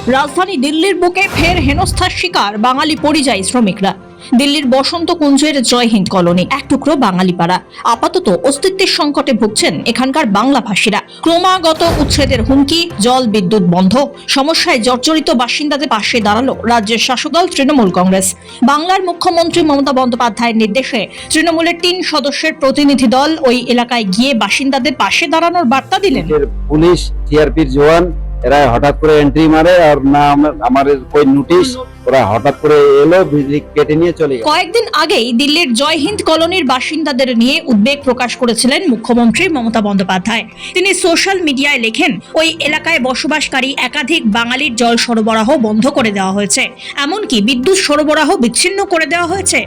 রাজধানী দিল্লির বুকে ফের হেনস্থার শিকার বাঙালি পরিযায়ী শ্রমিকরা। দিল্লির বসন্ত কুঞ্জের জয় হিন্দ কলোনি এক টুকরো বাঙালি পাড়া। আপাতত অস্তিত্বের সংকটে ভুগছেন এখানকার বাংলাভাষীরা। ক্রমাগত উচ্ছেদের হুমকি, জল বিদ্যুৎ বন্ধ, সমস্যায় জর্জরিত বাসিন্দাদের পাশে দাঁড়ালো রাজ্যের শাসক দল তৃণমূল কংগ্রেস। বাংলার মুখ্যমন্ত্রী মমতা বন্দ্যোপাধ্যায়ের নির্দেশে তৃণমূলের 3 সদস্যের প্রতিনিধি দল ওই এলাকায় গিয়ে বাসিন্দাদের পাশে দাঁড়ানোর বার্তা দিলেন। পুলিশ, সিআরপির জওয়ান এরা হঠাৎ করে এন্ট্রি মারে আর না আমাদের কোই নোটিশ, ওরা হঠাৎ করে এলো, বিজলি কেটে নিয়ে চলে গেল। কয়েকদিন আগেই দিল্লির জয় হিন্দ কলোনির বাসিন্দাদের নিয়ে উদ্বেগ প্রকাশ করেছিলেন মুখ্যমন্ত্রী মমতা বন্দ্যোপাধ্যায়। তিনি সোশ্যাল মিডিয়ায় লেখেন, ওই এলাকায় বসবাসকারী একাধিক বাঙালির জল সরবরাহ বন্ধ করে দেওয়া হয়েছে, এমনকি বিদ্যুৎ সরবরাহ বিচ্ছিন্ন করে দেওয়া হয়েছে।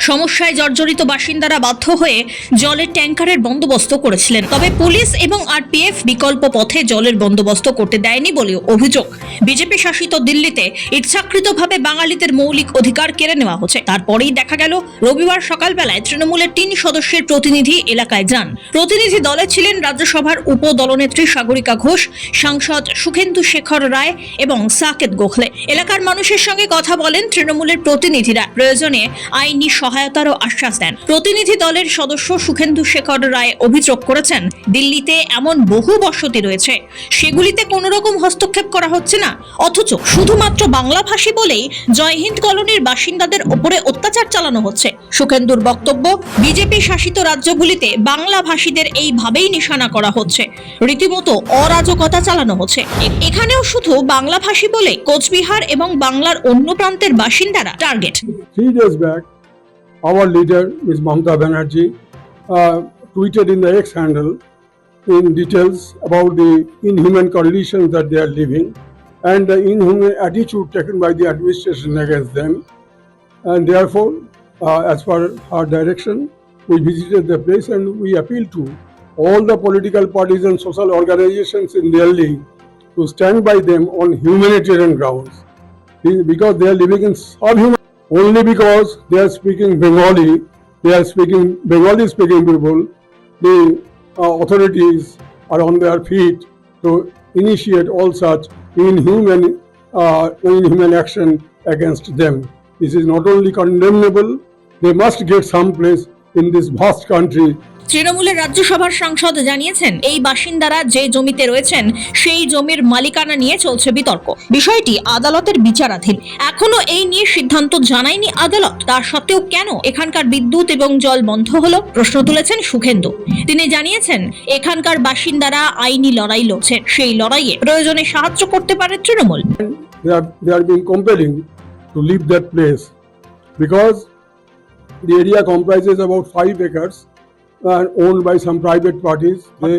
সমস্যায় জর্জরিত বাসিন্দারা বাধ্য হয়ে জলের ট্যাঙ্কারের বন্দোবস্ত করেছিলেন, তবে পুলিশ এবং আরপিএফ বিকল্প পথে জলের বন্দোবস্ত করতে দেয়নি বলেও অভিযোগ। বিজেপি শাসিত দিল্লিতে ইচ্ছাকৃতভাবে বাঙালিদের মৌলিক অধিকার কেড়ে নেওয়া হচ্ছে। তারপরেই দেখা গেল রবিবার সকালবেলায় তৃণমূলের 3 সদস্যের প্রতিনিধি এলাকায় যান। প্রতিনিধি দলে ছিলেন রাজ্যসভার উপদলনেত্রী সাগরিকা ঘোষ, সাংসদ সুখেন্দু শেখর রায় এবং সাকেত গোখলে। এলাকার মানুষের সঙ্গে কথা বলেন তৃণমূলের প্রতিনিধিরা, প্রয়োজনে আইনি সহায়তারও আশ্বাস দেন। প্রতিনিধি দলের সদস্য সুখেন্দু শেখর রায় অভিযোগ করেছেন, দিল্লিতে এমন বহু বসতি রয়েছে, সেগুলিতে কোনো রকম হস্তক্ষেপ করা হচ্ছে না, অথচ শুধুমাত্র বাংলাভাষী বলেই জয় হিন্দ কলোনির বাসিন্দাদের ওপরে অত্যাচার চালানো হচ্ছে। সুখেন্দুর বক্তব্য, বিজেপি শাসিত রাজ্যগুলিতে বাংলাভাষীদের এইভাবেই নিশানা করা হচ্ছে, রীতিমতো অরাজকতা চালানো হচ্ছে। এখানেও শুধু বাংলাভাষী বলে কোচবিহার এবং বাংলার অন্য প্রান্তের বাসিন্দারা target. 3 days back, our leader, Ms. Mamata Banerjee, tweeted in the X handle in details about the inhuman conditions that they are living and the inhuman attitude taken by the administration against them. And therefore, as per her direction, we visited the place and we appeal to all the political parties and social organizations in Delhi to stand by them on humanitarian grounds. Because they are living in subhuman, only because they are speaking Bengali, Bengali speaking people, the authorities are on their feet to initiate all such inhuman action against them. This is not only condemnable, they must get some place in this vast country. তৃণমূলের রাজ্যসভার সাংসদ জানিয়েছেন, এই বাসিন্দারা যে জমিতে রয়েছেন সেই জমির মালিকানা নিয়ে চলছে বিতর্ক। বিষয়টি আদালতের বিচারাধীন। এখনো এই নিয়ে সিদ্ধান্ত জানায়নি আদালত। তার সত্ত্বেও কেন এখানকার বিদ্যুৎ এবং জল বন্ধ হলো, প্রশ্ন তুলেছেন সুখেন্দু। তিনি জানিয়েছেন, এখানকার বাসিন্দারা আইনি লড়াই লড়ছেন, সেই লড়াইয়ে প্রয়োজনে সাহায্য করতে পারে Trinamool. They are being compelling to leave that place because the area comprises about 5 acres and owned by some private parties. They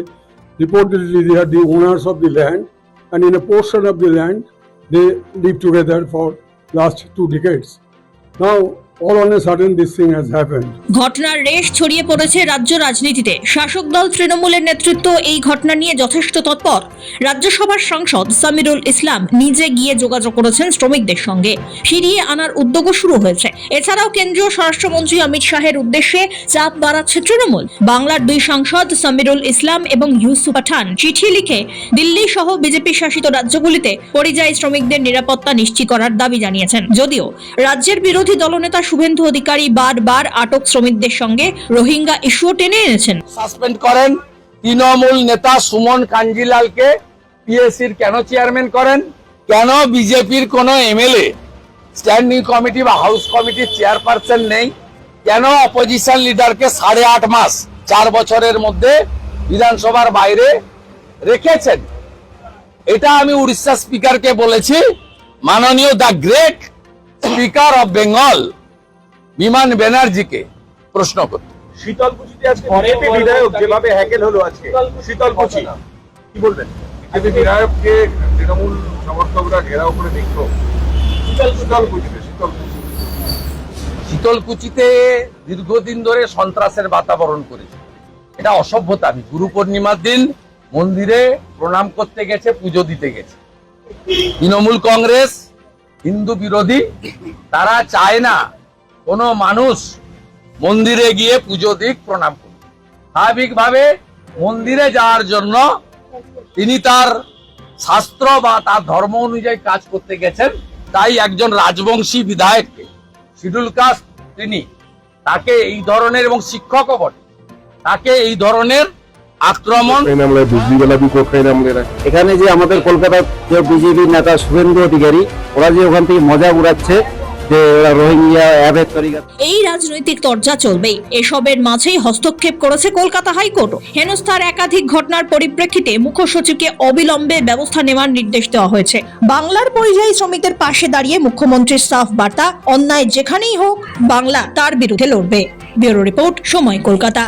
reportedly they are the owners of the land, and in a portion of the land they live together for last 2 decades. Now all on a sudden this thing has happened. ঘটনার রেশ ছড়িয়ে পড়েছে রাজ্য রাজনীতিতে। শাসক দল তৃণমূলের নেতৃত্ব এই ঘটনা নিয়ে যথেষ্ট তৎপর। রাজ্যসভার সাংসদ সামিরুল ইসলাম নিজে গিয়ে যোগাযোগ করেছেন শ্রমিকদের সঙ্গে, ফিরিয়ে আনার উদ্যোগও শুরু হয়েছে। এছাড়াও কেন্দ্রীয় স্বরাষ্ট্রমন্ত্রী অমিত শাহের উদ্দেশ্যে চাপ বাড়াচ্ছে তৃণমূল। বাংলার 2 সাংসদ সামিরুল ইসলাম এবং ইউসুফ পাঠান চিঠি লিখে দিল্লি সহ বিজেপি শাসিত রাজ্যগুলিতে পরিযায়ী শ্রমিকদের নিরাপত্তা নিশ্চিত করার দাবি জানিয়েছেন। যদিও রাজ্যের বিরোধী দলনেতা শুভেন্দু অধিকারী বারবার আটক শ্রমিকদের সঙ্গে রোহিঙ্গা ইস্যু টেনে এনেছেন। সাসপেন্ড করেন তৃণমূল নেতা সুমন কাঞ্জিলালকে, পিএসসির কেন চেয়ারম্যান করেন? কেন বিজেপির কোন এমএলএ স্ট্যান্ডিং কমিটি বা হাউস কমিটির চেয়ারপারসন নেই? কেন অপোজিশন লিডারকে 8.5 মাস 4 বছরের মধ্যে বিধানসভার বাইরে রেখেছেন? এটা আমি উড়িষ্যা স্পিকারকে বলেছি, মাননীয় the great speaker of Bengal বিমান ব্যানার্জিকে প্রশ্ন করতে। শীতলকুচিতে আজকে বিজেপি বিধায়ক যেভাবে হ্যাকেল হলো আজকে শীতলকুচি, কি বলবেন? বিজেপি বিধায়ককে তৃণমূল সমর্থকরা ঘেরাও করে দেখলো শীতলকুচিতে দীর্ঘদিন ধরে সন্ত্রাসের বাতাবরণ করেছে। এটা অসভ্যতা। আমি গুরু পূর্ণিমার দিন মন্দিরে প্রণাম করতে গেছে, পুজো দিতে গেছে। তৃণমূল কংগ্রেস হিন্দু বিরোধী, তারা চায় না কোনো মানুষ মন্দিরে গিয়ে পুজো দিক, প্রণাম করুক। স্বাভাবিকভাবে মন্দিরে যাওয়ার জন্য তিনি তার শাস্ত্র বা তার ধর্ম অনুযায়ী কাজ করতে গেছেন, তাই একজন রাজবংশী বিধায়ককে, শিডিউল কাস্ট তিনি, তাকে এই ধরনের, এবং শিক্ষকও বটে, তাকে এই ধরনের আক্রমণ। এখানে যে আমাদের কলকাতার যে বিজেপি নেতা শুভেন্দু অধিকারী, ওরা যে ওখান থেকে মজা উড়াচ্ছে যে ওরা রোহিঙ্গা অ্যাভেদ তরিকা। এই রাজনৈতিক চর্চা চলবেই, এসবের মাঝেই হস্তক্ষেপ করেছে কলকাতা হাইকোর্ট। হেনস্থার একাধিক ঘটনার পরিপ্রেক্ষিতে মুখ্য সচিবকে অবিলম্বে ব্যবস্থা নেওয়ার নির্দেশ দেওয়া হয়েছে। বাংলার পরিযায়ী শ্রমিকদের পাশে দাঁড়িয়ে মুখ্যমন্ত্রীর সাফ বার্তা, অন্যায় যেখানেই হোক বাংলা তার বিরুদ্ধে লড়বে। ব্যুরো রিপোর্ট, সময়, কলকাতা।